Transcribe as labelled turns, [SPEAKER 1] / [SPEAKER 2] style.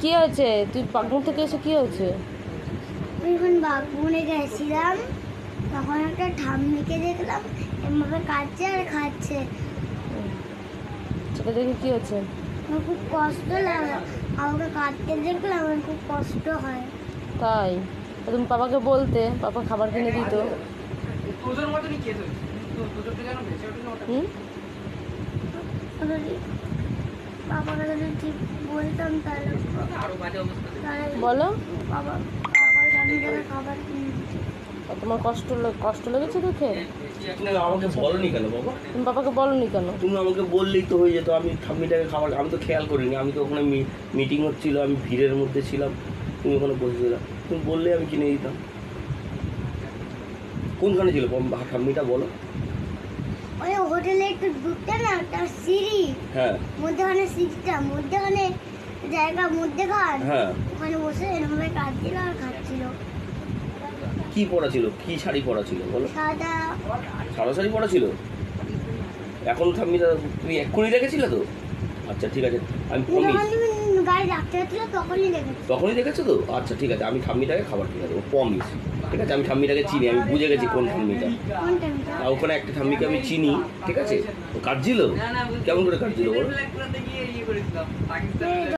[SPEAKER 1] কি হয়েছে? তুই বাগমুন থেকে এসে কি হয়েছে?
[SPEAKER 2] যখন বাগমুনে গেছিলাম তখন একটা ঠাম্মিকে দেখলাম এভাবে কাটছে আর খাচ্ছে।
[SPEAKER 1] সেটা দেখে কি হচ্ছে?
[SPEAKER 2] আমার খুব কষ্ট লাগে, আমাকে কাটতে দেখলে আমার খুব কষ্ট হয়।
[SPEAKER 1] তাই? তুমি পাপাকে বলতে, পাপা খাবার কিনে দিত। হুম,
[SPEAKER 2] বাবাকে যদি ঠিক বলতাম তাহলে
[SPEAKER 1] বলো।
[SPEAKER 2] বাবা আমি তাহলে খাবার কিনে দিচ্ছি।
[SPEAKER 1] তোমার কষ্ট লেগেছে দেখে?
[SPEAKER 3] তুমি আমাকে বলনি কেন বাবা?
[SPEAKER 1] তুমি বাবাকে বলনি কেন?
[SPEAKER 3] তুমি আমাকে বললেই তো হয়ে যেত। আমি ঠাম্মিটাকে খাবার, আমি তো খেয়াল করিনি। আমি তো ওখানে মিটিং হচ্ছিল, আমি ভিড়ের মধ্যে ছিলাম, তুমি ওখানে বসেছিলাম। তুমি বললে আমি কিনে দিতাম। কোনখানে ছিল ঠাম্মিটা বলো?
[SPEAKER 2] ওই হোটেলে একটু ঢুকতে না একটা সিঁড়ি,
[SPEAKER 3] হ্যাঁ
[SPEAKER 2] মধ্যখানে সিঁড়িটা, মধ্যখানে জায়গা, মধ্যখান,
[SPEAKER 3] হ্যাঁ।
[SPEAKER 2] ওখানে বসে এরকমভাবে কাটছিল আর খাচ্ছিল।
[SPEAKER 3] কি পরা ছিল? কি শাড়ি পরা ছিল বলো?
[SPEAKER 2] সাদা।
[SPEAKER 3] সাদা শাড়ি পরা ছিল। এখন ঠাম্মিটা তুমি এক্ষুনি দেখেছিলে তো? আচ্ছা ঠিক আছে, আমি
[SPEAKER 2] যখন
[SPEAKER 3] প্রমিস।
[SPEAKER 2] তুমি গাড়ি রাখতে হচ্ছিল তখনই দেখেছি।
[SPEAKER 3] তখনই দেখেছো তো? আচ্ছা ঠিক আছে, আমি ঠাম্মিটাকে খাবার কিনে দেবো, প্রমিস। ঠিক আছে, আমি ঠাম্মিটাকে চিনি, আমি বুঝে গেছি কোন ঠাম্মিটা।
[SPEAKER 2] কোনটা মিটা?
[SPEAKER 3] আর ওখানে একটা ঠাম্মিকে আমি চিনি, ঠিক আছে? ও কাটছিল, কেমন করে কাটছিল বলো?